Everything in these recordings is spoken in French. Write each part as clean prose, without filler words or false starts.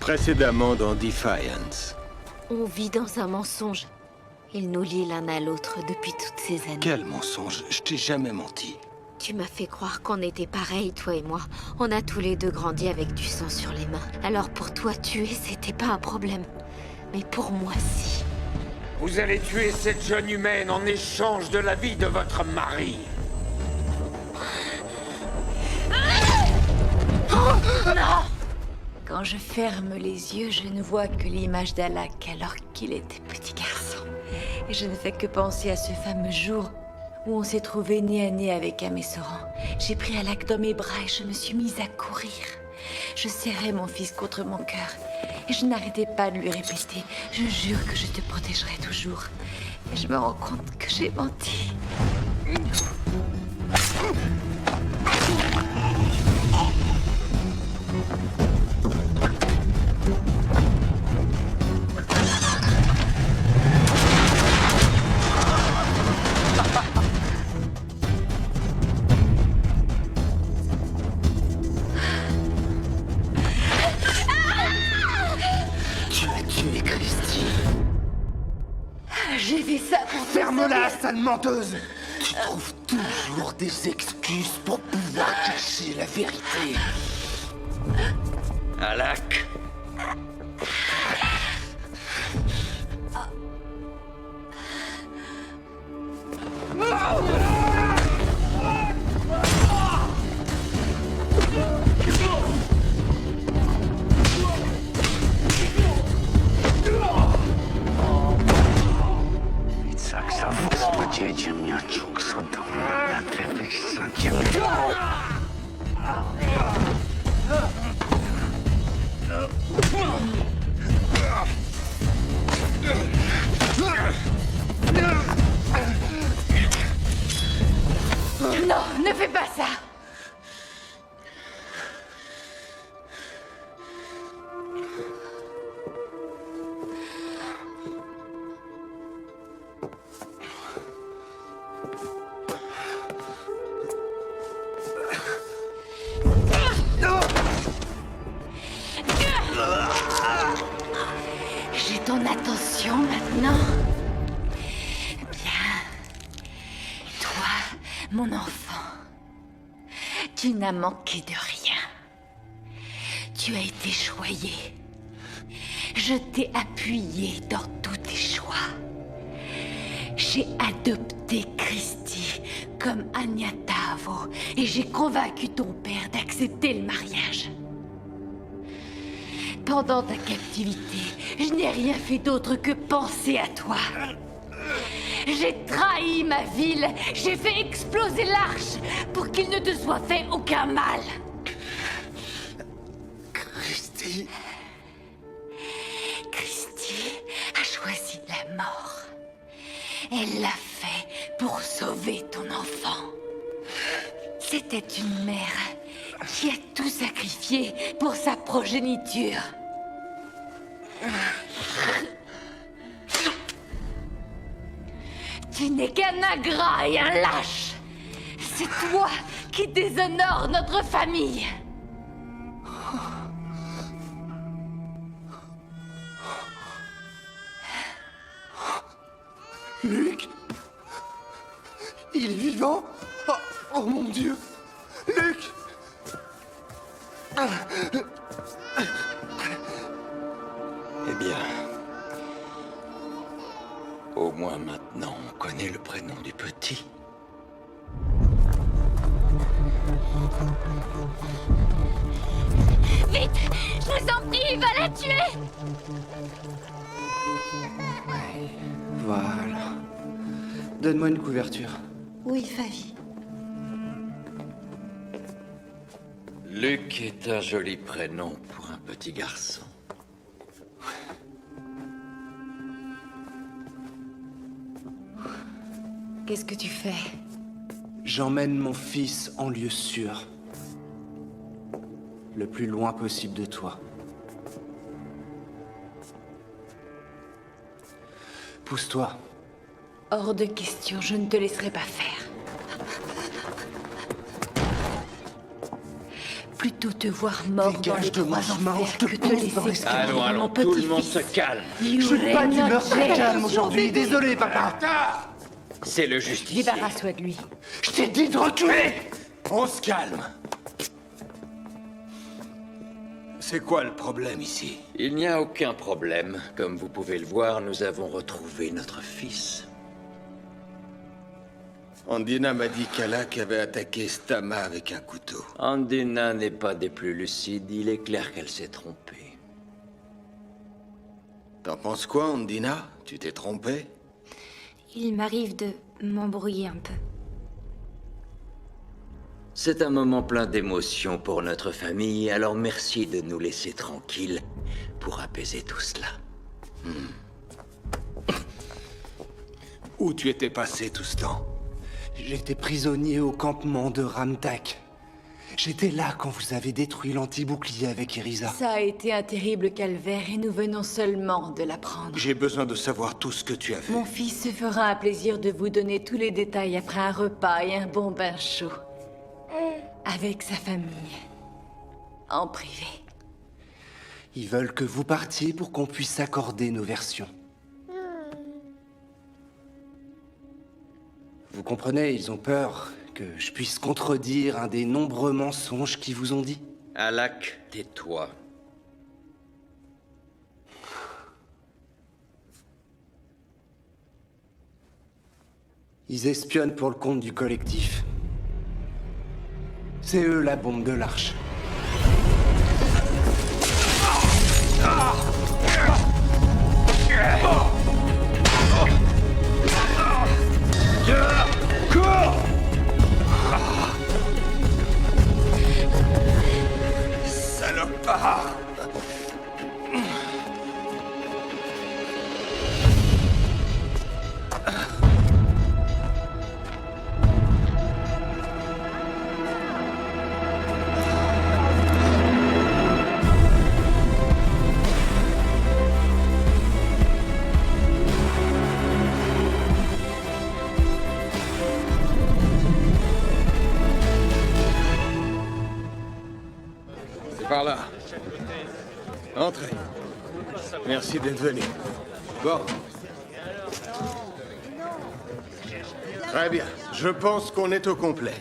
Précédemment dans Defiance. On vit dans un mensonge. Il nous lie l'un à l'autre depuis toutes ces années. Quel mensonge? Je t'ai jamais menti. Tu m'as fait croire qu'on était pareils, toi et moi. On a tous les deux grandi avec du sang sur les mains. Alors pour toi, tuer, c'était pas un problème. Mais pour moi, si. Vous allez tuer cette jeune humaine en échange de la vie de votre mari. Non! Quand je ferme les yeux, je ne vois que l'image d'Alak alors qu'il était petit garçon. Et je ne fais que penser à ce fameux jour où on s'est trouvé nez à nez avec Amessoran. J'ai pris Alak dans mes bras et je me suis mise à courir. Je serrais mon fils contre mon cœur et je n'arrêtais pas de lui répéter « Je jure que je te protégerai toujours ». Et je me rends compte que j'ai menti. Tu as tué Christy. J'ai fait ça pour te Ferme-la, sauver. sale menteuse. Tu trouves toujours des excuses pour pouvoir cacher la vérité. Alak. Saksa współdziedzie mieczuk sodą na tewych sadzie. Non, ne fais pas ça. J'ai ton attention maintenant. Bien. Toi, mon enfant, tu n'as manqué de rien. Tu as été choyé. Je t'ai appuyé dans tous tes choix. J'ai adopté Christy comme Agnatavo et j'ai convaincu ton père d'accepter le mariage. Pendant ta captivité, je n'ai rien fait d'autre que penser à toi. J'ai trahi ma ville, j'ai fait exploser l'arche pour qu'il ne te soit fait aucun mal. Christy. Christy a choisi la mort. Elle l'a fait pour sauver ton enfant. C'était une mère qui a tout sacrifié pour sa progéniture. Tu n'es qu'un ingrat et un lâche. C'est toi qui déshonore notre famille. Luc. Il est vivant. Oh mon Dieu. Luc. Eh bien... Au moins maintenant, on connaît le prénom du petit. Vite! Je vous en prie, il va la tuer! Voilà. Donne-moi une couverture. Oui, Favi. Luc est un joli prénom pour un petit garçon. Qu'est-ce que tu fais? J'emmène mon fils en lieu sûr. Le plus loin possible de toi. Pousse-toi. Hors de question, je ne te laisserai pas faire. plutôt te voir mort dans les Dégage de trois mon chemin, enfers je te que te pousse dans laisser les mourir mon tout le monde petit-fils. se calme. You Je suis pas reign d'humeur not très dead. calme aujourd'hui. Désolé, papa. C'est le justicier. Débarrasse-toi de lui. Je t'ai dit de reculer. On se calme. C'est quoi le problème ici? Il n'y a aucun problème. Comme vous pouvez le voir, nous avons retrouvé notre fils. Andina m'a dit qu'Alak avait attaqué Stama avec un couteau. Andina n'est pas des plus lucides. Il est clair qu'elle s'est trompée. T'en penses quoi, Andina? Tu t'es trompé? Il m'arrive de m'embrouiller un peu. C'est un moment plein d'émotions pour notre famille, alors merci de nous laisser tranquilles pour apaiser tout cela. Où tu étais passé tout ce temps? J'étais prisonnier au campement de Ramtak. J'étais là quand vous avez détruit l'anti-bouclier avec Irisa. Ça a été un terrible calvaire et nous venons seulement de l'apprendre. J'ai besoin de savoir tout ce que tu as fait. Mon fils se fera un plaisir de vous donner tous les détails après un repas et un bon bain chaud. Avec sa famille. En privé. Ils veulent que vous partiez pour qu'on puisse accorder nos versions. Vous comprenez, ils ont peur que je puisse contredire un des nombreux mensonges qu'ils vous ont dit. Alak, tais-toi. Ils espionnent pour le compte du collectif. C'est eux la bombe de l'arche. Salopard! C'est par là. Entrez. Merci d'être venu. Bon. Très bien. Je pense qu'on est au complet.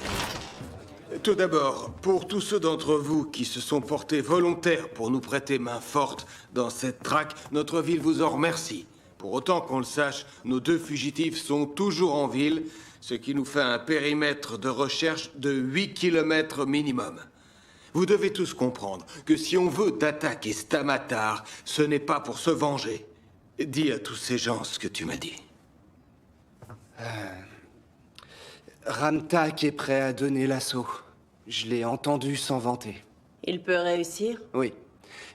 Tout d'abord, pour tous ceux d'entre vous qui se sont portés volontaires pour nous prêter main forte dans cette traque, notre ville vous en remercie. Pour autant qu'on le sache, nos deux fugitifs sont toujours en ville, ce qui nous fait un périmètre de recherche de 8 km minimum. Vous devez tous comprendre que si on veut d'attaquer Stamatar, ce n'est pas pour se venger. Dis à tous ces gens ce que tu m'as dit. Ramtak est prêt à donner l'assaut. Je l'ai entendu s'en vanter. Il peut réussir? Oui.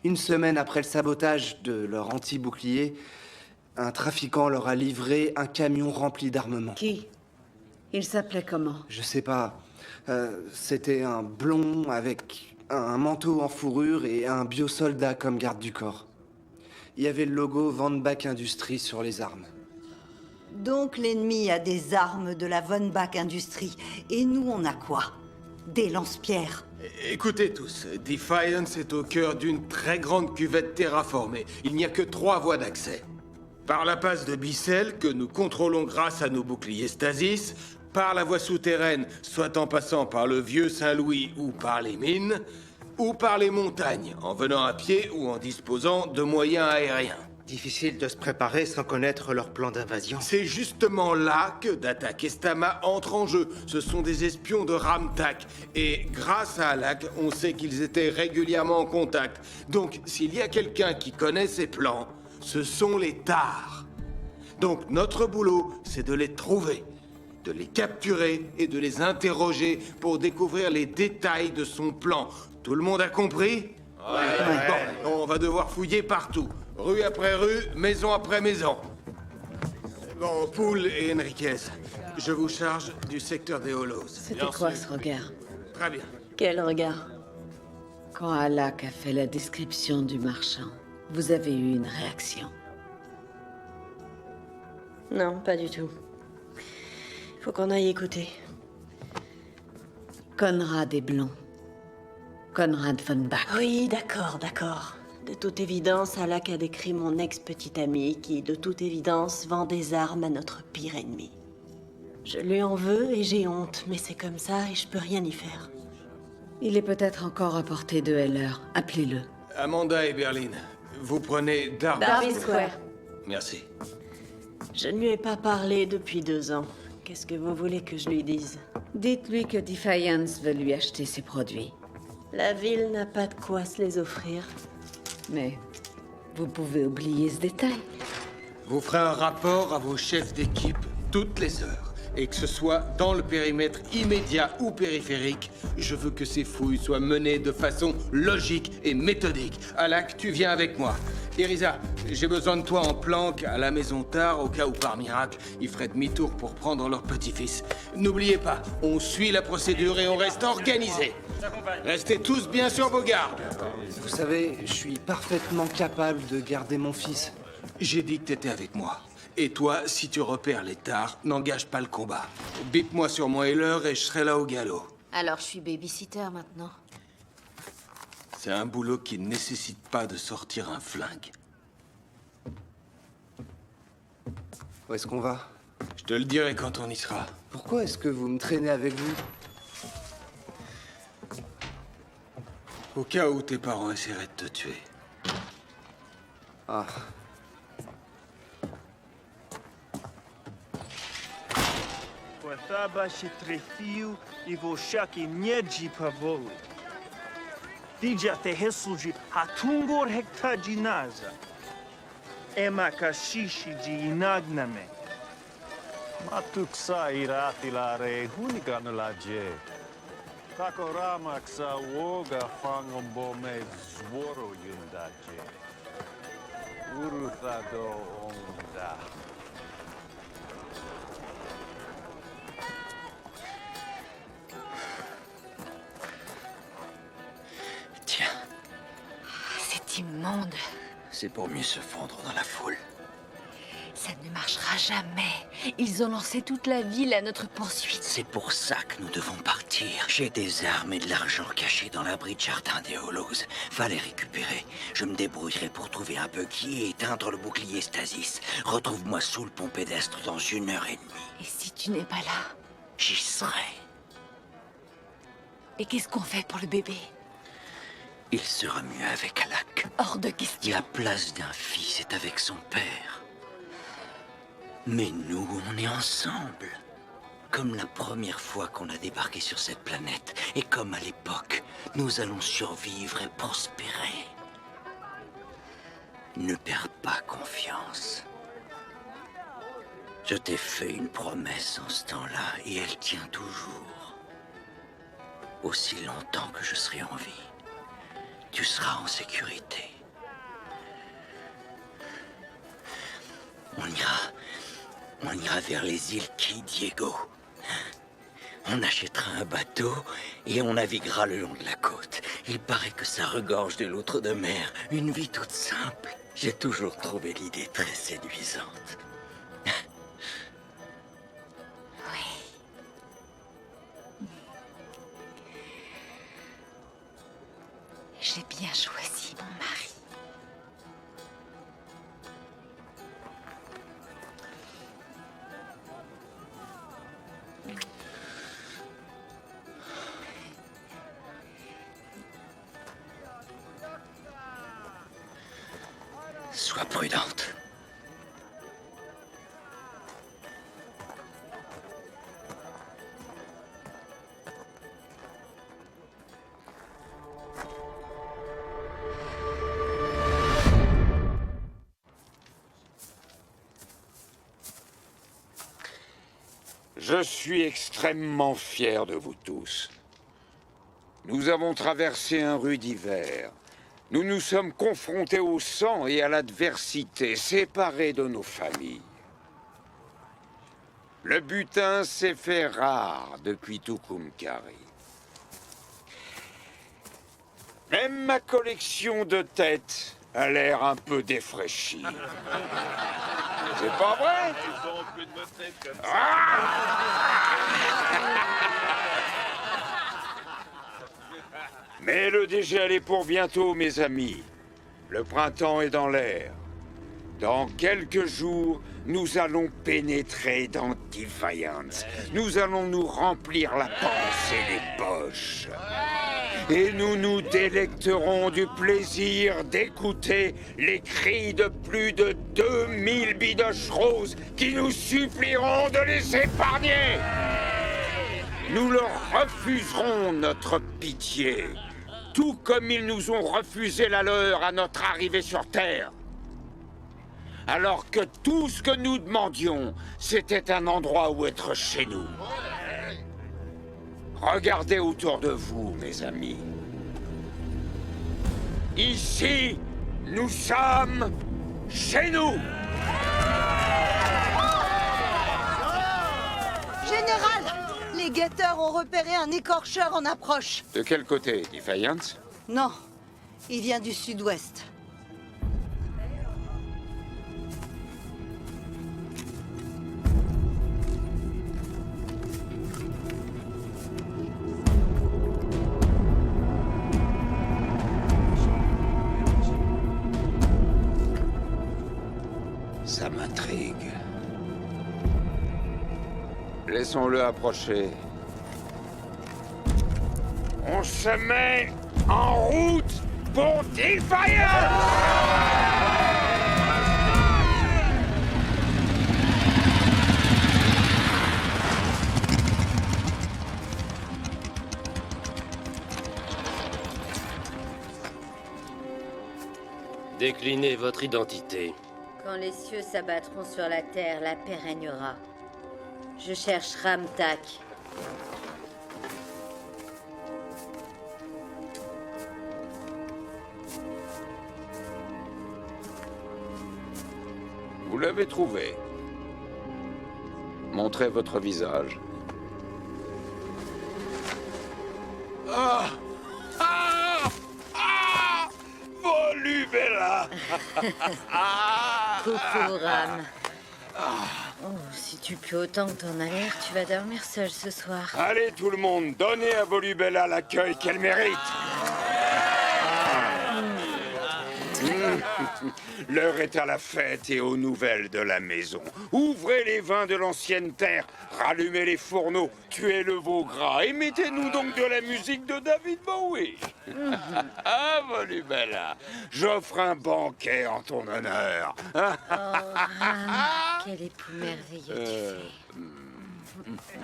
Une semaine après le sabotage de leur anti-bouclier, un trafiquant leur a livré un camion rempli d'armement. Qui? Il s'appelait comment? Je sais pas. C'était un blond avec un manteau en fourrure et un biosoldat comme garde du corps. Il y avait le logo Von Bach Industries sur les armes. Donc l'ennemi a des armes de la Von Bach Industries. Et nous, on a quoi? Des lance-pierres. Écoutez tous, Defiance est au cœur d'une très grande cuvette terraformée. Il n'y a que 3 voies d'accès. Par la passe de Bissell, que nous contrôlons grâce à nos boucliers Stasis, par la voie souterraine, soit en passant par le vieux Saint-Louis ou par les mines, ou par les montagnes, en venant à pied ou en disposant de moyens aériens. Difficile de se préparer sans connaître leur plan d'invasion. C'est justement là que Datak et Stama entrent en jeu. Ce sont des espions de Ramtak. Et grâce à Alak, on sait qu'ils étaient régulièrement en contact. Donc, s'il y a quelqu'un qui connaît ces plans, ce sont les Tars. Donc, notre boulot, c'est de les trouver, de les capturer et de les interroger pour découvrir les détails de son plan. Tout le monde a compris? Bon, on va devoir fouiller partout. Rue après rue, maison après maison. Bon, Poole et Enriquez, je vous charge du secteur des Hollows. C'était quoi ce regard? Très bien. Quel regard? Quand Alak a fait la description du marchand, vous avez eu une réaction? Non, pas du tout. Faut qu'on aille écouter. Conrad est blond. Conrad von Bach. Oui, d'accord. De toute évidence, Alak a décrit mon ex-petit ami qui, de toute évidence, vend des armes à notre pire ennemi. Je lui en veux et j'ai honte, mais c'est comme ça et je peux rien y faire. Il est peut-être encore à portée de Heller. Appelez-le. Amanda et Berlin, vous prenez Darby Square. Merci. Je ne lui ai pas parlé depuis 2 ans. Qu'est-ce que vous voulez que je lui dise? Dites-lui que Defiance veut lui acheter ses produits. La ville n'a pas de quoi se les offrir. Mais vous pouvez oublier ce détail. Vous ferez un rapport à vos chefs d'équipe toutes les heures. Et que ce soit dans le périmètre immédiat ou périphérique, je veux que ces fouilles soient menées de façon logique et méthodique. Alak, tu viens avec moi. Irisa, j'ai besoin de toi en planque à la maison tard, au cas où par miracle, ils feraient demi-tour pour prendre leur petit-fils. N'oubliez pas, on suit la procédure et on reste organisé. Restez tous bien sur vos gardes. Vous savez, je suis parfaitement capable de garder mon fils. J'ai dit que t'étais avec moi. Et toi, si tu repères les tares, n'engage pas le combat. Bip-moi sur mon Heller et je serai là au galop. Alors je suis babysitter maintenant. C'est un boulot qui ne nécessite pas de sortir un flingue. Où est-ce qu'on va? Je te le dirai quand on y sera. Pourquoi est-ce que vous me traînez avec vous? Au cas où tes parents essaieraient de te tuer. Ah. Quataba se trefiu e voshaki nyeji pavolu. Dija te hesuji hatungor hektajinaza. Ema kashishi ji inagname. Matuksa iratilare huniganulaje. Takoramaksa woga fangombome zworo yundaje. Urutado onda. Tiens, C'est immonde. c'est pour mieux se fondre dans la foule. Ça ne marchera jamais. Ils ont lancé toute la ville à notre poursuite. C'est pour ça que nous devons partir. J'ai des armes et de l'argent cachés dans l'abri de jardin des Hollows. Va les récupérer. Je me débrouillerai pour trouver un buggy et éteindre le bouclier Stasis. Retrouve-moi sous le pont pédestre dans 1h30. Et si tu n'es pas là? J'y serai. Et qu'est-ce qu'on fait pour le bébé? Il sera mieux avec Alak. Hors de question. La place d'un fils est avec son père. Mais nous, on est ensemble. Comme la première fois qu'on a débarqué sur cette planète. Et comme à l'époque, nous allons survivre et prospérer. Ne perds pas confiance. Je t'ai fait une promesse en ce temps-là et elle tient toujours. Aussi longtemps que je serai en vie, tu seras en sécurité. On ira vers les îles Key Diego. On achètera un bateau et on naviguera le long de la côte. Il paraît que ça regorge de l'autre de mer. Une vie toute simple. J'ai toujours trouvé l'idée très séduisante. J'ai bien choisi mon mari. Sois prudente. Je suis extrêmement fier de vous tous. Nous avons traversé un rude hiver. Nous nous sommes confrontés au sang et à l'adversité, séparés de nos familles. Le butin s'est fait rare depuis Tucumcari. Même ma collection de têtes a l'air un peu défraîchie. C'est pas vrai? Mais le dégel est pour bientôt, mes amis. Le printemps est dans l'air. Dans quelques jours, nous allons pénétrer dans Defiance. Nous allons nous remplir la panse et les poches. Et nous nous délecterons du plaisir d'écouter les cris de plus de 2000 bidoches roses qui nous supplieront de les épargner. Nous leur refuserons notre pitié, tout comme ils nous ont refusé la leur à notre arrivée sur Terre. Alors que tout ce que nous demandions, c'était un endroit où être chez nous. Regardez autour de vous, mes amis. Ici, nous sommes chez nous. Général, les guetteurs ont repéré un écorcheur en approche. De quel côté, Defiance? Non, il vient du sud-ouest. Ça m'intrigue. Laissons-le approcher. On se met en route pour Defiance! Déclinez votre identité. Quand les cieux s'abattront sur la terre, la paix régnera. Je cherche Ramtak. Vous l'avez trouvé. Montrez votre visage. Ah! Ah! Ah! Volubella! Coucou, Ram. Oh, si tu pues autant que t'en as l'air, tu vas dormir seul ce soir. Allez, tout le monde, donnez à Volubella l'accueil qu'elle mérite. L'heure est à la fête et aux nouvelles de la maison. Ouvrez les vins de l'ancienne terre, rallumez les fourneaux, tuez le veau gras et mettez-nous donc de la musique de David Bowie. Ah, Volubella, j'offre un banquet en ton honneur. Oh, Ram, quel époux merveilleux tu fais.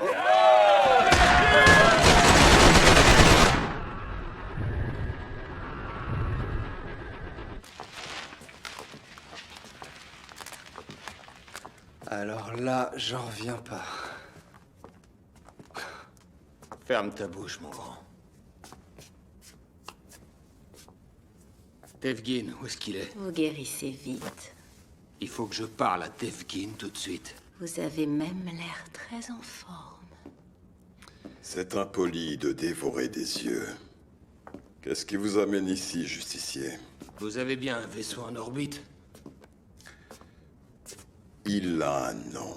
Alors là, j'en reviens pas. Ferme ta bouche, mon grand. Devgin, où est-ce qu'il est? Vous guérissez vite. Il faut que je parle à Devgin tout de suite. Vous avez même l'air très en forme. C'est impoli de dévorer des yeux. Qu'est-ce qui vous amène ici, justicier? Vous avez bien un vaisseau en orbite? Il a un nom.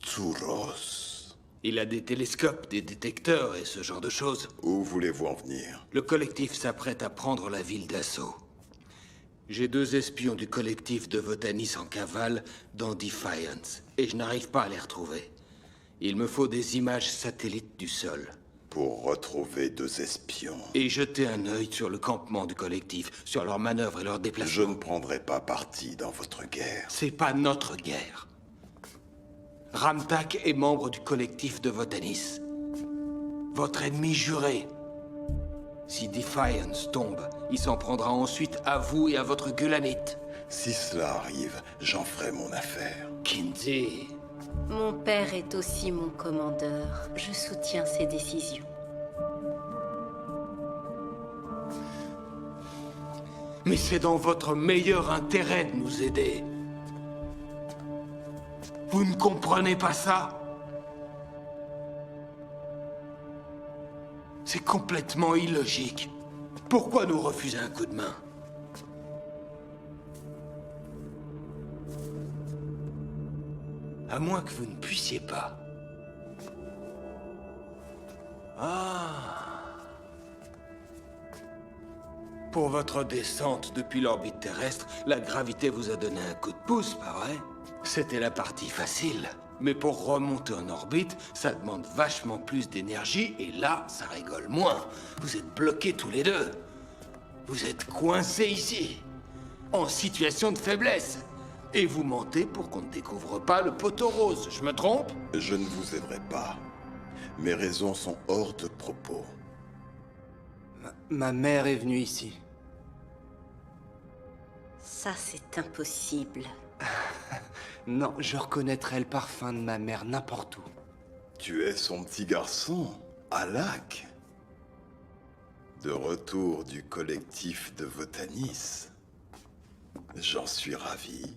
Tsuros. Il a des télescopes, des détecteurs et ce genre de choses. Où voulez-vous en venir? Le collectif s'apprête à prendre la ville d'assaut. J'ai 2 espions du collectif de Votanis en cavale dans Defiance, et je n'arrive pas à les retrouver. Il me faut des images satellites du sol. Pour retrouver 2 espions. Et jeter un œil sur le campement du collectif, sur leurs manœuvres et leurs déplacements. Je ne prendrai pas parti dans votre guerre. C'est pas notre guerre. Ramtak est membre du collectif de Votanis. Votre ennemi juré. Si Defiance tombe, il s'en prendra ensuite à vous et à votre Gulanite. Si cela arrive, j'en ferai mon affaire. Kinsey. Mon père est aussi mon commandeur. Je soutiens ses décisions. Mais c'est dans votre meilleur intérêt de nous aider. Vous ne comprenez pas ça? C'est complètement illogique. Pourquoi nous refuser un coup de main? À moins que vous ne puissiez pas. Ah. Pour votre descente depuis l'orbite terrestre, la gravité vous a donné un coup de pouce, pas vrai? C'était la partie facile. Mais pour remonter en orbite, ça demande vachement plus d'énergie, et là, ça rigole moins. Vous êtes bloqués tous les deux. Vous êtes coincés ici, en situation de faiblesse. Et vous mentez pour qu'on ne découvre pas le poteau rose, je me trompe? Je ne vous aiderai pas. Mes raisons sont hors de propos. Ma mère est venue ici. Ça, c'est impossible. Non, je reconnaîtrais le parfum de ma mère n'importe où. Tu es son petit garçon, Alak. De retour du collectif de Votanis. J'en suis ravi.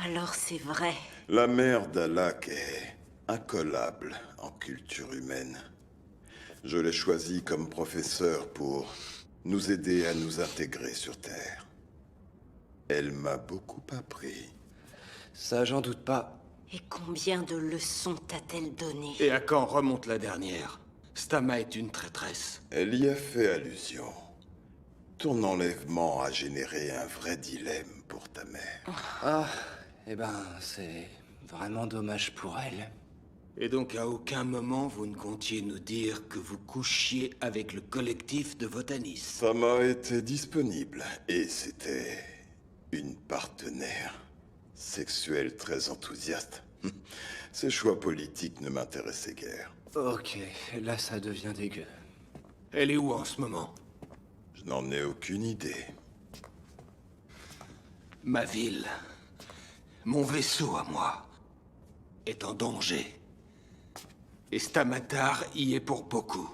Alors c'est vrai. La mère d'Alak est incollable en culture humaine. Je l'ai choisie comme professeur pour nous aider à nous intégrer sur Terre. Elle m'a beaucoup appris. Ça, j'en doute pas. Et combien de leçons t'a-t-elle donné? Et à quand remonte la dernière? Stama est une traîtresse. Elle y a fait allusion. Ton enlèvement a généré un vrai dilemme pour ta mère. Ah, eh ben, c'est vraiment dommage pour elle. Et donc à aucun moment vous ne comptiez nous dire que vous couchiez avec le collectif de Votanis. Sama était disponible et c'était une partenaire sexuelle très enthousiaste. Ses choix politiques ne m'intéressaient guère. Ok, là ça devient dégueu. Elle est où en ce moment? Je n'en ai aucune idée. Ma ville, mon vaisseau à moi, est en danger. Et Stamatar y est pour beaucoup.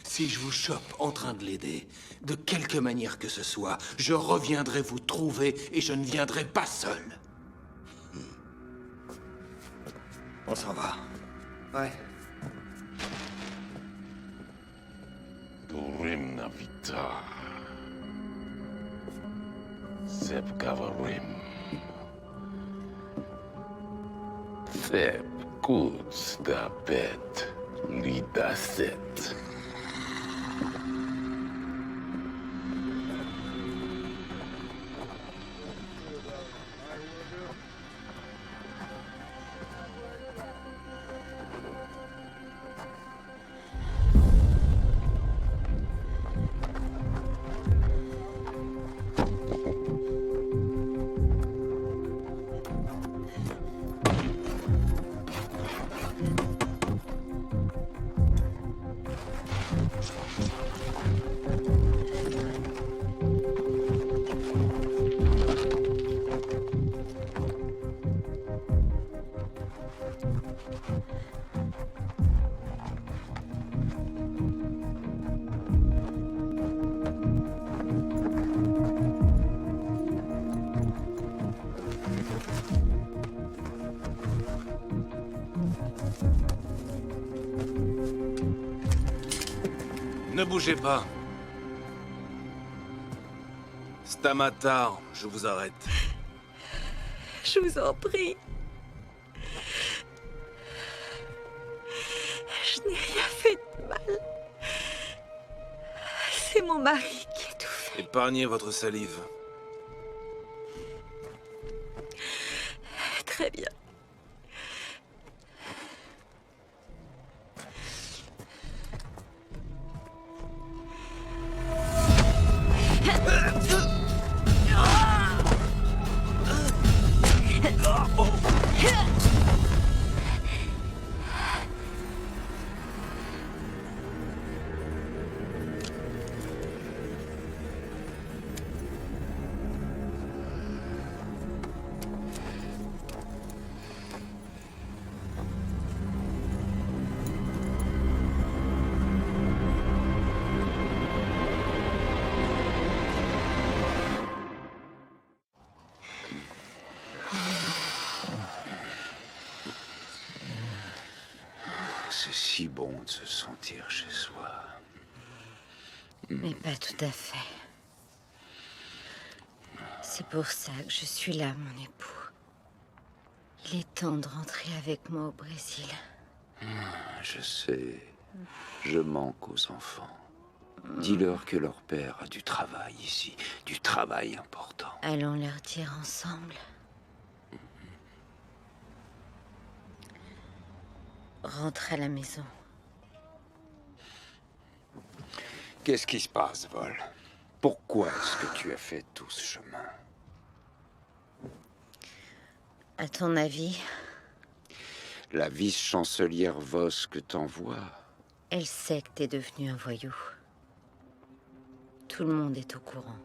Si je vous chope en train de l'aider, de quelque manière que ce soit, je reviendrai vous trouver et je ne viendrai pas seul. On s'en va. Ouais. Durim Navita. Zeb Gavarim. Zeb Goods da Bet Lida Set. Ne bougez pas. Stamatar, je vous arrête. Je vous en prie. Je n'ai rien fait de mal. C'est mon mari qui a tout fait. Épargnez votre salive. Très bien. C'est si bon de se sentir chez soi. Mais pas tout à fait. C'est pour ça que je suis là, mon époux. Il est temps de rentrer avec moi au Brésil. Je sais. Je manque aux enfants. Dis-leur que leur père a du travail ici, du travail important. Allons leur dire ensemble. Rentre à la maison. Qu'est-ce qui se passe, Vol? Pourquoi est-ce que tu as fait tout ce chemin? À ton avis, La vice-chancelière Vosk t'envoie. elle sait que t'es devenu un voyou. Tout le monde est au courant.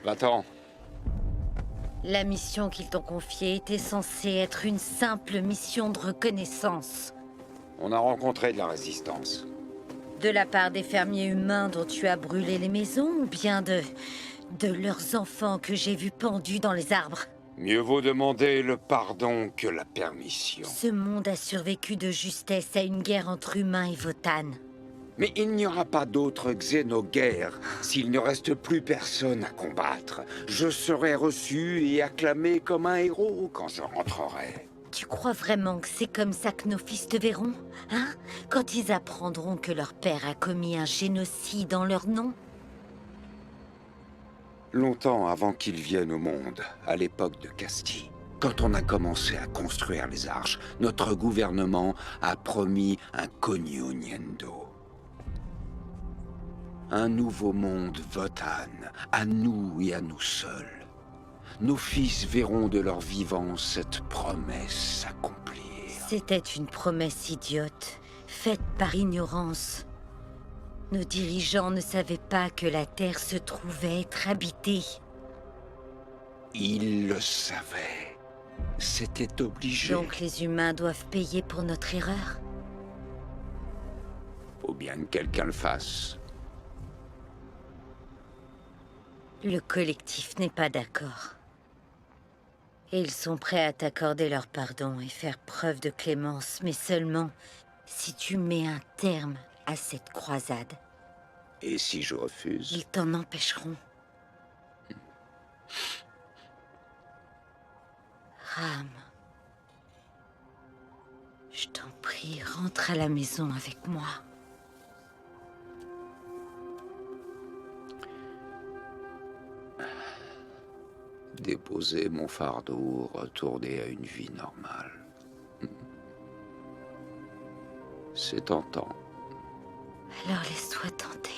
Va-t'en. La mission qu'ils t'ont confiée était censée être une simple mission de reconnaissance. On a rencontré de la résistance. De la part des fermiers humains dont tu as brûlé les maisons, ou bien de leurs enfants que j'ai vus pendus dans les arbres? Mieux vaut demander le pardon que la permission. Ce monde a survécu de justesse à une guerre entre humains et Votann. Mais il n'y aura pas d'autre xénoguerre s'il ne reste plus personne à combattre. Je serai reçu et acclamé comme un héros quand je rentrerai. Tu crois vraiment que c'est comme ça que nos fils te verront, hein? Quand ils apprendront que leur père a commis un génocide en leur nom? Longtemps avant qu'il vienne au monde, à l'époque de Castille, quand on a commencé à construire les arches, notre gouvernement a promis un cognognendo. Un nouveau monde Votann, à nous et à nous seuls. Nos fils verront de leur vivant cette promesse s'accomplir. C'était une promesse idiote, faite par ignorance. Nos dirigeants ne savaient pas que la Terre se trouvait être habitée. Ils le savaient. C'était obligé. Donc les humains doivent payer pour notre erreur? Faut bien que quelqu'un le fasse. Le collectif n'est pas d'accord. Et ils sont prêts à t'accorder leur pardon et faire preuve de clémence, mais seulement si tu mets un terme à cette croisade. Et si je refuse? Ils t'en empêcheront. Ram, je t'en prie, rentre à la maison avec moi. Déposer mon fardeau, retourner à une vie normale. C'est tentant. Alors laisse-toi tenter.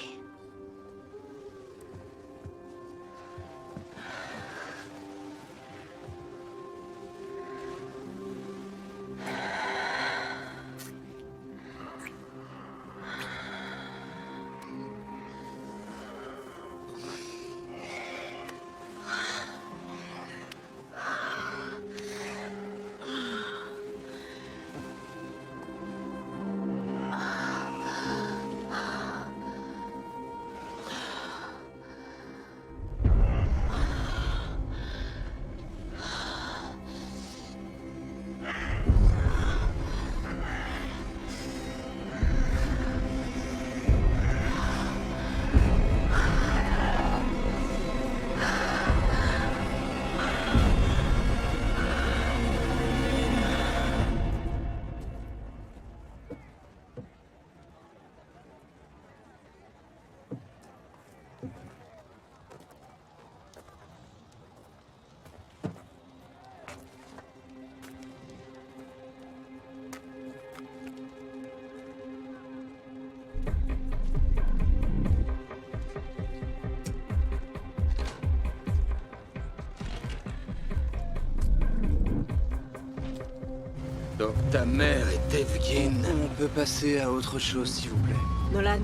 Donc ta mère est Evgin. On peut passer à autre chose, s'il vous plaît. Nolan,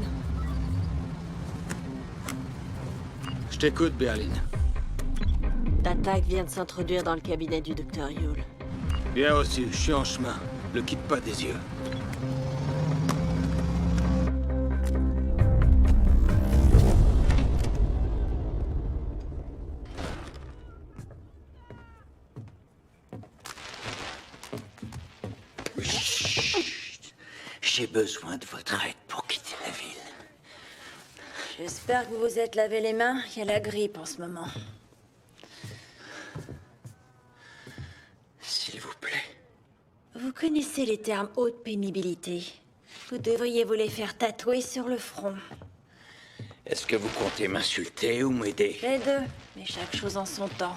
Je t'écoute, Berlin. Tatak vient de s'introduire dans le cabinet du docteur Yule. Bien reçu, je suis en chemin. Le quitte pas des yeux. J'ai besoin de votre aide pour quitter la ville. J'espère que vous vous êtes lavé les mains. Il y a la grippe en ce moment. S'il vous plaît. Vous connaissez les termes haute pénibilité. Vous devriez vous les faire tatouer sur le front. Est-ce que vous comptez m'insulter ou m'aider? Les deux, mais chaque chose en son temps.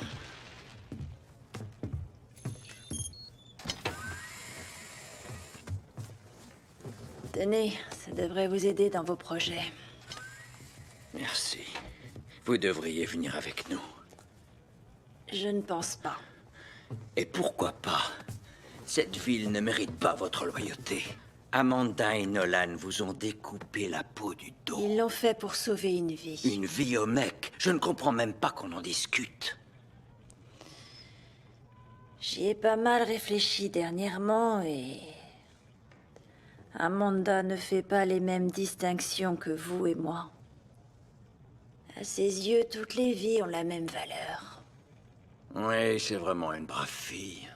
Tenez, ça devrait vous aider dans vos projets. Merci. Vous devriez venir avec nous. Je ne pense pas. Et pourquoi pas? Cette ville ne mérite pas votre loyauté. Amanda et Nolan vous ont découpé la peau du dos. Ils l'ont fait pour sauver une vie. Une vie au mec? Je ne comprends même pas qu'on en discute. J'y ai pas mal réfléchi dernièrement et... Amanda ne fait pas les mêmes distinctions que vous et moi. À ses yeux, toutes les vies ont la même valeur. Oui, c'est vraiment une brave fille.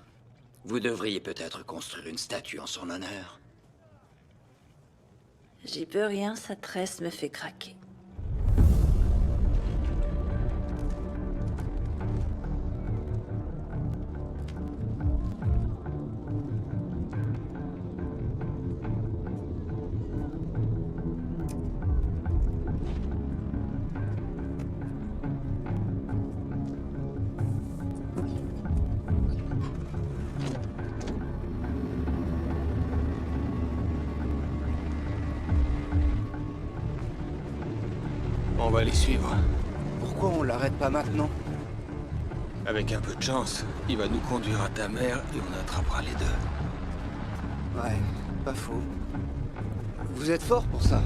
Vous devriez peut-être construire une statue en son honneur. J'y peux rien, sa tresse me fait craquer. On va les suivre. Pourquoi on l'arrête pas maintenant? Avec un peu de chance, il va nous conduire à ta mère et on attrapera les deux. Ouais, pas faux. Vous êtes fort pour ça.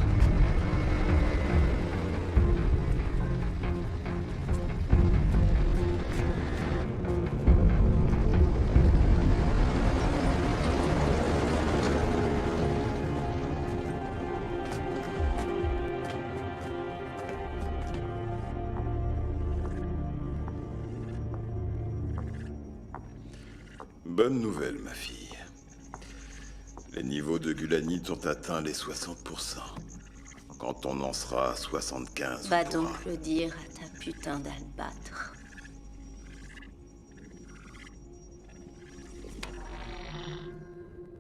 Bonne nouvelle, ma fille. Les niveaux de gulanite ont atteint les 60%. Quand on en sera à 75, Va on pourra- donc le dire à ta putain d'albâtre.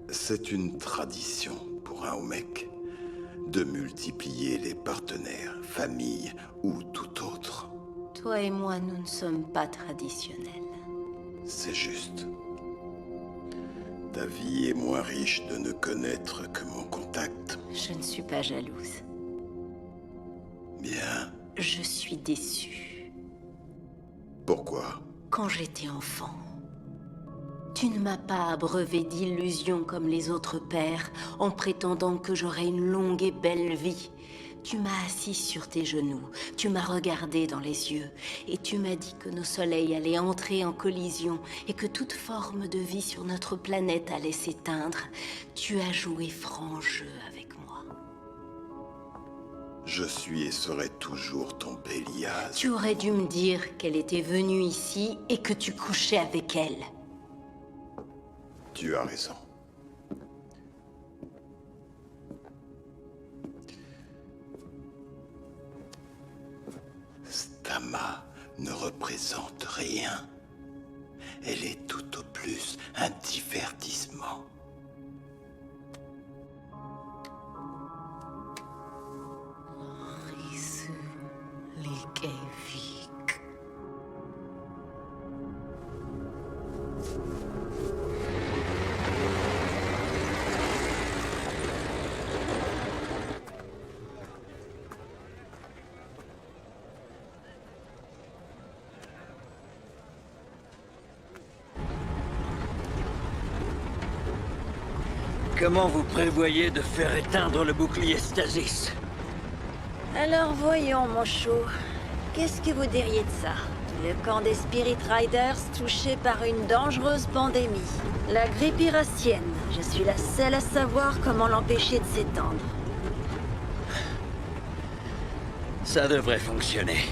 C'est une tradition pour un Omek de multiplier les partenaires, familles ou tout autre. Toi et moi, nous ne sommes pas traditionnels. C'est juste. Ta vie est moins riche de ne connaître que mon contact. Je ne suis pas jalouse. Bien. Je suis déçue. Pourquoi? Quand j'étais enfant, tu ne m'as pas abreuvé d'illusions comme les autres pères, en prétendant que j'aurais une longue et belle vie. Tu m'as assis sur tes genoux, tu m'as regardé dans les yeux, et tu m'as dit que nos soleils allaient entrer en collision, et que toute forme de vie sur notre planète allait s'éteindre. Tu as joué franc jeu avec moi. Je suis et serai toujours ton Bélias. Tu aurais dû me dire qu'elle était venue ici et que tu couchais avec elle. Tu as raison. Stama ne représente rien. Elle est tout au plus un divertissement. Comment vous prévoyez de faire éteindre le bouclier Stasis? Alors voyons, mon chou. Qu'est-ce que vous diriez de ça? Le camp des Spirit Riders touché par une dangereuse pandémie. La grippe iracienne. Je suis la seule à savoir comment l'empêcher de s'étendre. Ça devrait fonctionner.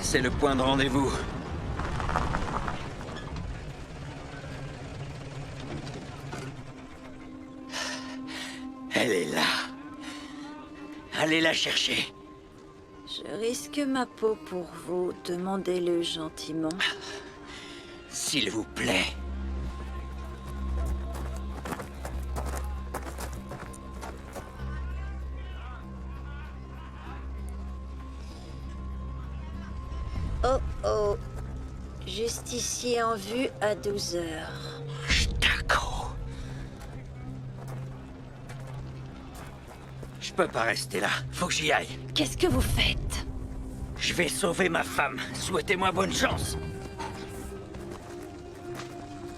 C'est le point de rendez-vous. Allez la chercher. Je risque ma peau pour vous. Demandez-le gentiment. S'il vous plaît. Oh oh. Justicier en vue à 12 heures. D'accord. Je peux pas rester là. Faut que j'y aille. Qu'est-ce que vous faites? Je vais sauver ma femme. Souhaitez-moi bonne chance.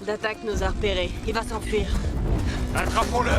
Datak nous a repérés. Il va s'enfuir. Attrapons-le!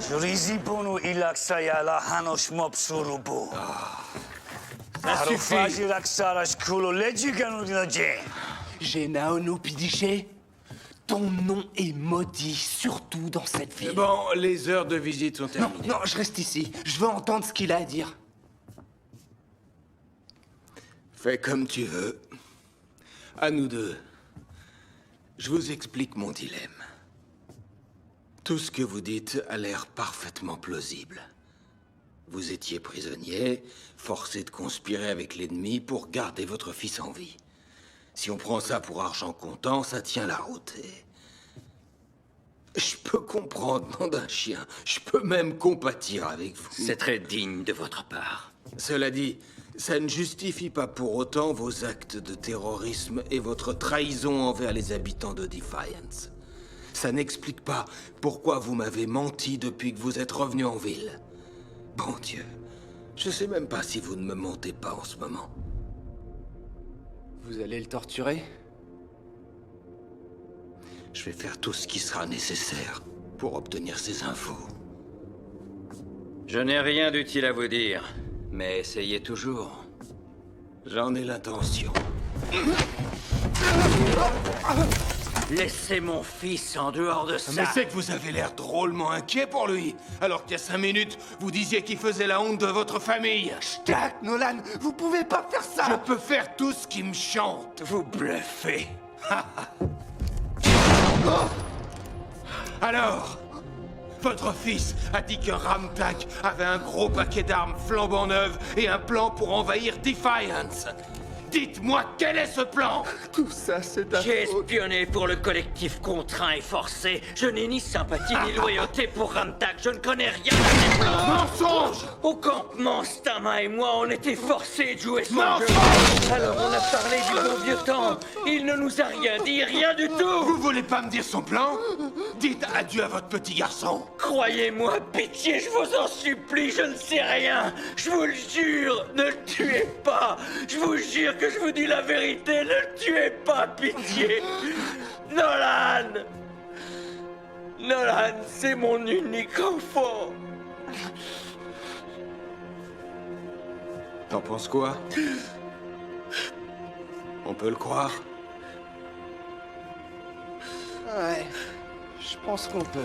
Jurizipunu ilaksayala hanos mopsurubu. Ça suffit! Genaonu Pidiché, ton nom est maudit, surtout dans cette ville. Bon, les heures de visite sont terminées. Non, je reste ici. Je veux entendre ce qu'il a à dire. Fais comme tu veux. À nous deux. Je vous explique mon dilemme. Tout ce que vous dites a l'air parfaitement plausible. Vous étiez prisonnier, forcé de conspirer avec l'ennemi pour garder votre fils en vie. Si on prend ça pour argent comptant, ça tient la route. Et je peux comprendre, nom d'un chien. Je peux même compatir avec vous. C'est très digne de votre part. Cela dit, ça ne justifie pas pour autant vos actes de terrorisme et votre trahison envers les habitants de Defiance. Ça n'explique pas pourquoi vous m'avez menti depuis que vous êtes revenu en ville. Bon Dieu, je sais même pas si vous ne me mentez pas en ce moment. Vous allez le torturer? Je vais faire tout ce qui sera nécessaire pour obtenir ces infos. Je n'ai rien d'utile à vous dire, mais essayez toujours. J'en ai l'intention. Laissez mon fils en dehors de ça. Mais c'est que vous avez l'air drôlement inquiet pour lui. Alors qu'il y a 5 minutes, vous disiez qu'il faisait la honte de votre famille. Jack, Nolan, vous pouvez pas faire ça! Je peux faire tout ce qui me chante. Vous bluffez. Alors, votre fils a dit qu'un Ramtak avait un gros paquet d'armes flambant neuves et un plan pour envahir Defiance. Dites-moi, quel est ce plan? Tout ça, c'est ta J'ai faute. espionné pour le collectif contraint et forcé. Je n'ai ni sympathie ni loyauté pour Ramtak. Je ne connais rien à ces plans. Mensonge! Au campement, Stama et moi, on était forcés de jouer son jeu. Mensonge! Alors on a parlé du bon vieux temps. Il ne nous a rien dit, rien du tout. Vous voulez pas me dire son plan? Dites adieu à votre petit garçon. Croyez-moi, pitié, je vous en supplie, je ne sais rien. Je vous le jure, ne le tuez pas. Je vous jure que je vous dis la vérité, ne le tuez pas, pitié. Nolan! Nolan, c'est mon unique enfant. T'en penses quoi? On peut le croire? Ouais, je pense qu'on peut.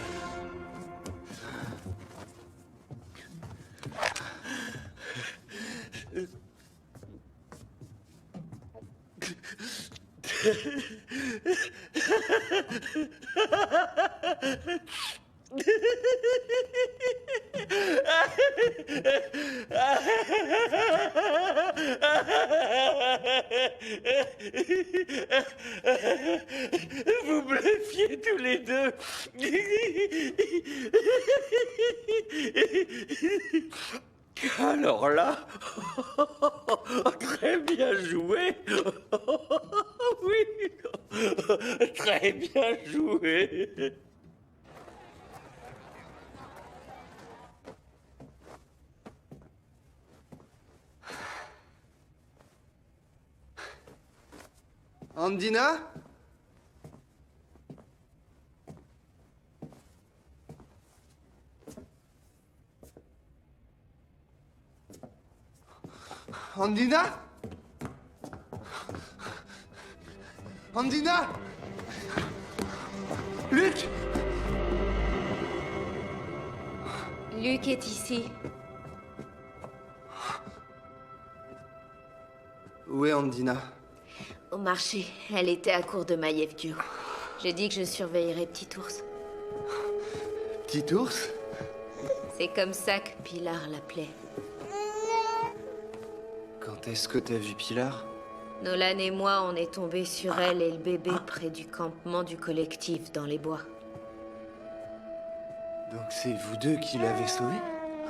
Vous bluffiez tous les deux. Alors là, très bien joué. Oui, très bien joué. Andina? Andina? Andina? Luc? Luc est ici. Où est Andina? Au marché. Elle était à court de Maïevdiou. J'ai dit que je surveillerais Petit Ours. Petit ours? C'est comme ça que Pilar l'appelait. Quand est-ce que t'as vu Pilar? Nolan et moi, on est tombés sur elle et le bébé près du campement du collectif dans les bois. Donc c'est vous deux qui l'avez sauvé?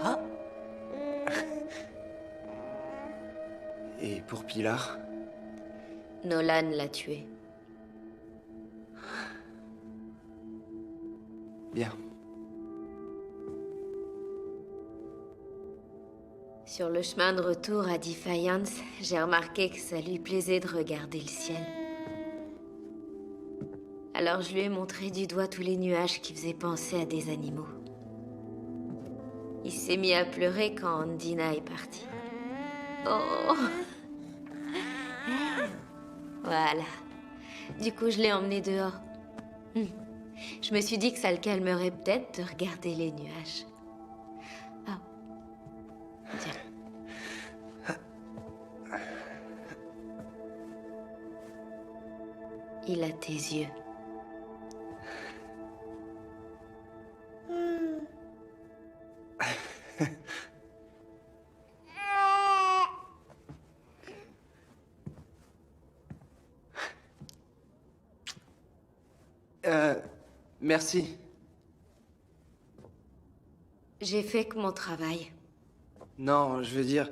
Ah. Et pour Pilar? Nolan l'a tuée. Bien. Sur le chemin de retour à Defiance, j'ai remarqué que ça lui plaisait de regarder le ciel. Alors je lui ai montré du doigt tous les nuages qui faisaient penser à des animaux. Il s'est mis à pleurer quand Andina est partie. Oh! Voilà. Du coup, je l'ai emmené dehors. Je me suis dit que ça le calmerait peut-être de regarder les nuages. Ah. Tiens. Il a tes yeux. Merci. J'ai fait que mon travail. Non, je veux dire...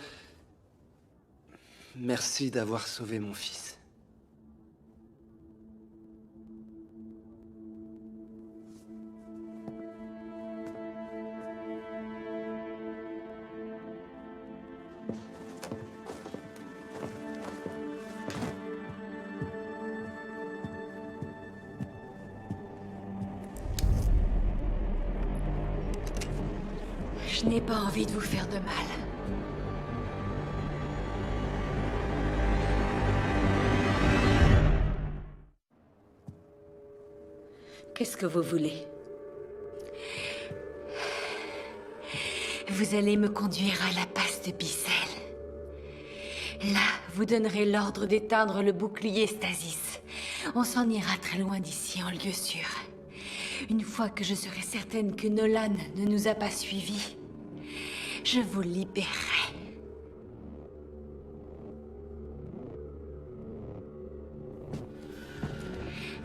Merci d'avoir sauvé mon fils. Je n'ai pas envie de vous faire de mal. Qu'est-ce que vous voulez? Vous allez me conduire à la passe de Bissell. Là, vous donnerez l'ordre d'éteindre le bouclier Stasis. On s'en ira très loin d'ici, en lieu sûr. Une fois que je serai certaine que Nolan ne nous a pas suivis, je vous libérerai.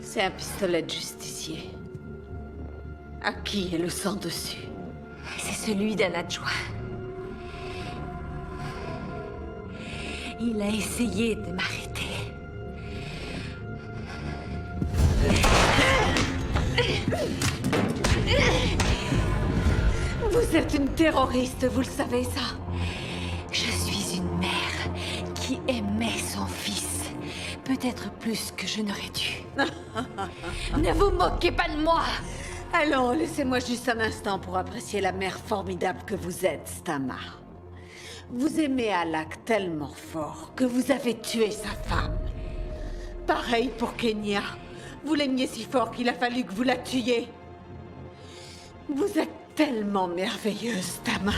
C'est un pistolet de justicier. À qui est le sang dessus? C'est celui d'Anadjoa. Il a essayé de m'arrêter. Vous êtes une terroriste, vous le savez ça. Je suis une mère qui aimait son fils. Peut-être plus que je n'aurais dû. Ne vous moquez pas de moi! Allons, laissez-moi juste un instant pour apprécier la mère formidable que vous êtes, Stama. Vous aimez Alak tellement fort que vous avez tué sa femme. Pareil pour Kenya. Vous l'aimiez si fort qu'il a fallu que vous la tuiez. Vous êtes tellement merveilleuse, Stama.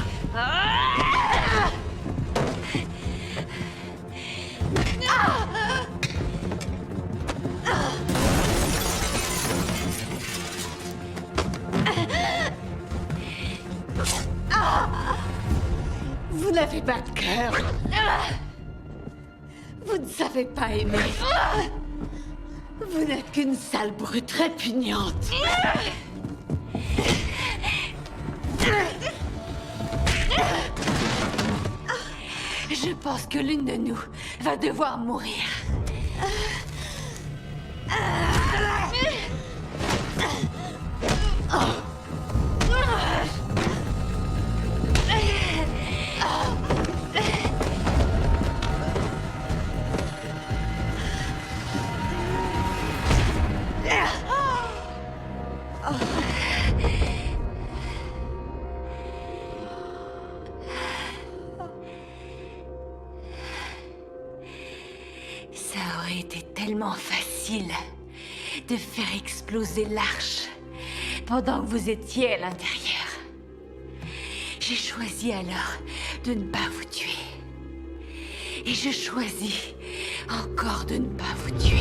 Vous n'avez pas de cœur. Vous ne savez pas aimer. Vous n'êtes qu'une sale brute répugnante. Je pense que l'une de nous va devoir mourir. difficile de faire exploser l'arche pendant que vous étiez à l'intérieur. J'ai choisi alors de ne pas vous tuer. Et je choisis encore de ne pas vous tuer.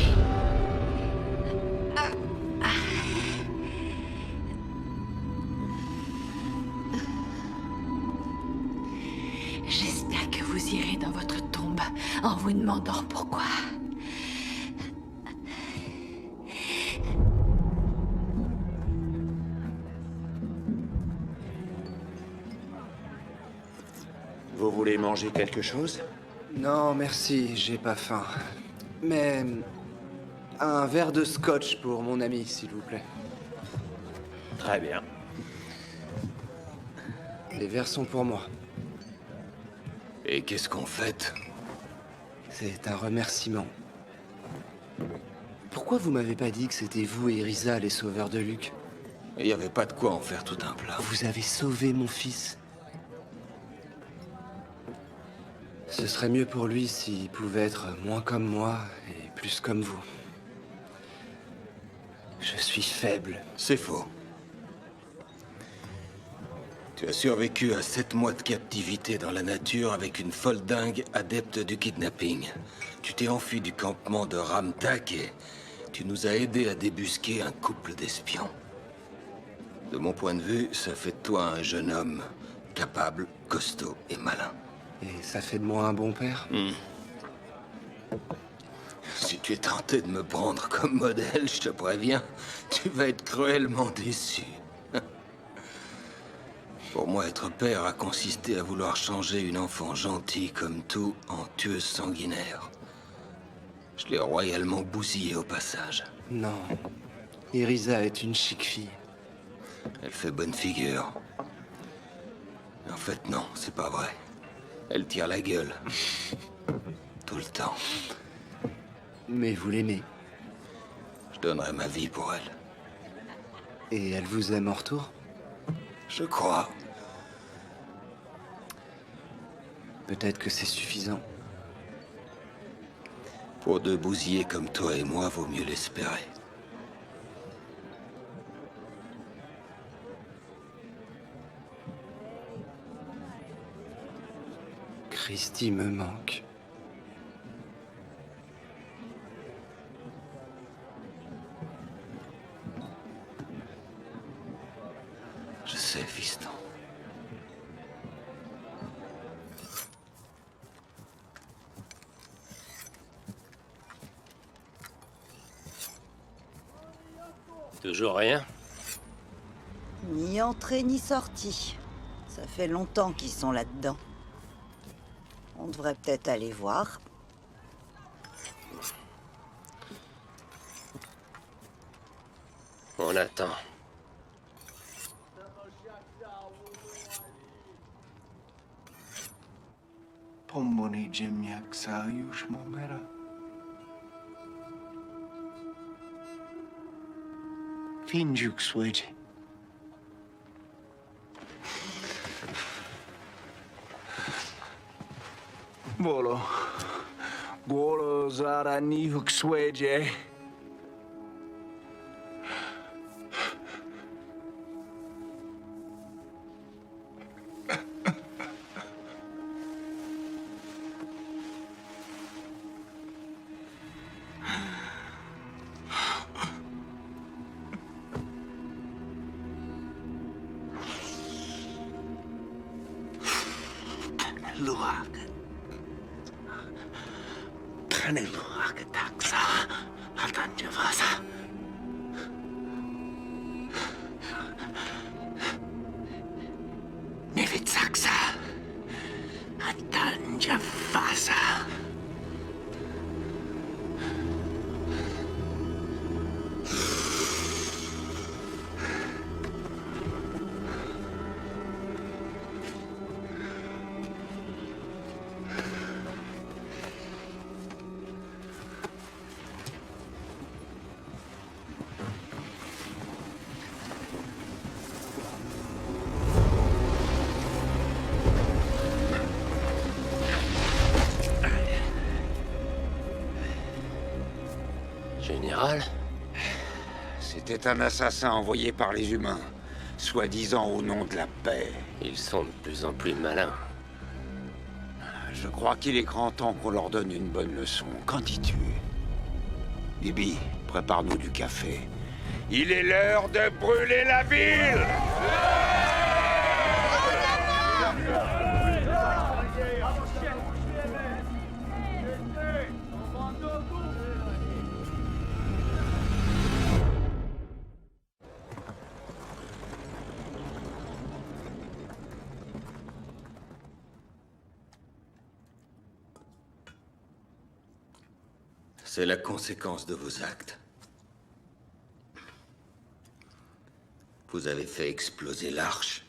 J'espère que vous irez dans votre tombe en vous demandant pourquoi. Vous voulez manger quelque chose? Non, merci, j'ai pas faim. Mais un verre de scotch pour mon ami, s'il vous plaît. Très bien. Les verres sont pour moi. Et qu'est-ce qu'on fait? C'est un remerciement. Pourquoi vous m'avez pas dit que c'était vous et Risa les sauveurs de Luc? Il n'y avait pas de quoi en faire tout un plat. Vous avez sauvé mon fils. Ce serait mieux pour lui s'il pouvait être moins comme moi et plus comme vous. Je suis faible. C'est faux. Tu as survécu à 7 mois de captivité dans la nature avec une folle dingue adepte du kidnapping. Tu t'es enfui du campement de Ramtak et tu nous as aidés à débusquer un couple d'espions. De mon point de vue, ça fait de toi un jeune homme capable, costaud et malin. Et ça fait de moi un bon père? Si tu es tenté de me prendre comme modèle, je te préviens, tu vas être cruellement déçu. Pour moi, être père a consisté à vouloir changer une enfant gentille comme tout en tueuse sanguinaire. Je l'ai royalement bousillée au passage. Non. Irisa est une chic fille. Elle fait bonne figure. En fait, non, c'est pas vrai. Elle tire la gueule. Tout le temps. Mais vous l'aimez. Je donnerais ma vie pour elle. Et elle vous aime en retour? Je crois. Peut-être que c'est suffisant. Pour deux bousillés comme toi et moi, vaut mieux l'espérer. Christy me manque. Je sais, fiston. Toujours rien? Ni entrée ni sortie. Ça fait longtemps qu'ils sont là-dedans. On devrait peut-être aller voir. On attend. Pomboni Jimyak Sayush Momera. Finjuk Switch. Bolo. Golo Zara Nihuk Swedje. Luak. Trane luak taksa. Hatan javasa. Nevit saksa. Hatan javasa. général? C'était un assassin envoyé par les humains, soi-disant au nom de la paix. Ils sont de plus en plus malins. Je crois qu'il est grand temps qu'on leur donne une bonne leçon. Qu'en dis-tu? Bibi, prépare-nous du café. Il est l'heure de brûler la ville! C'est la conséquence de vos actes. Vous avez fait exploser l'arche.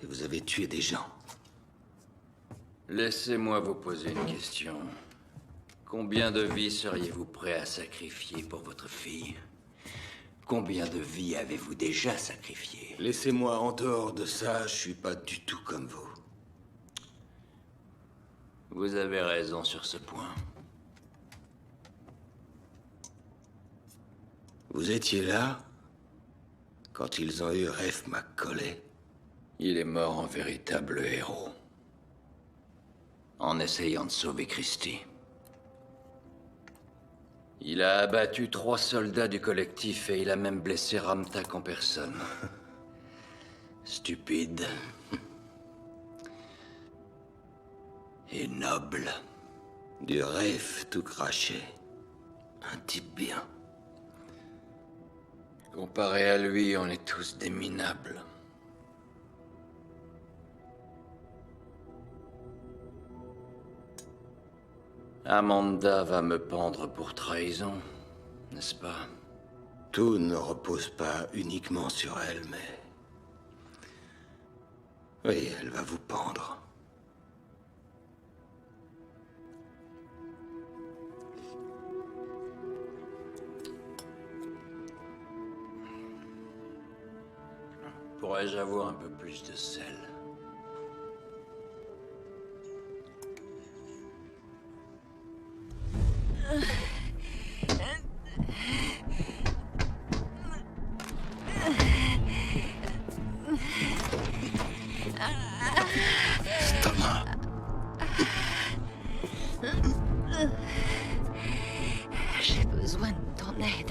Et vous avez tué des gens. Laissez-moi vous poser une question. Combien de vies seriez-vous prêt à sacrifier pour votre fille? Combien de vies avez-vous déjà sacrifiées? Laissez-moi en dehors de ça, je suis pas du tout comme vous. Vous avez raison sur ce point. Vous étiez là quand ils ont eu Rafe McCauley. Il est mort en véritable héros. En essayant de sauver Christie. Il a abattu 3 soldats du collectif et il a même blessé Ramtak en personne. Stupide. Et noble. Du Rafe tout craché. Un type bien. Comparé à lui, on est tous des minables. Amanda va me pendre pour trahison, n'est-ce pas? Tout ne repose pas uniquement sur elle, mais... Oui, elle va vous pendre. Pourrais-je avoir un peu plus de sel? Thomas. J'ai besoin de ton aide.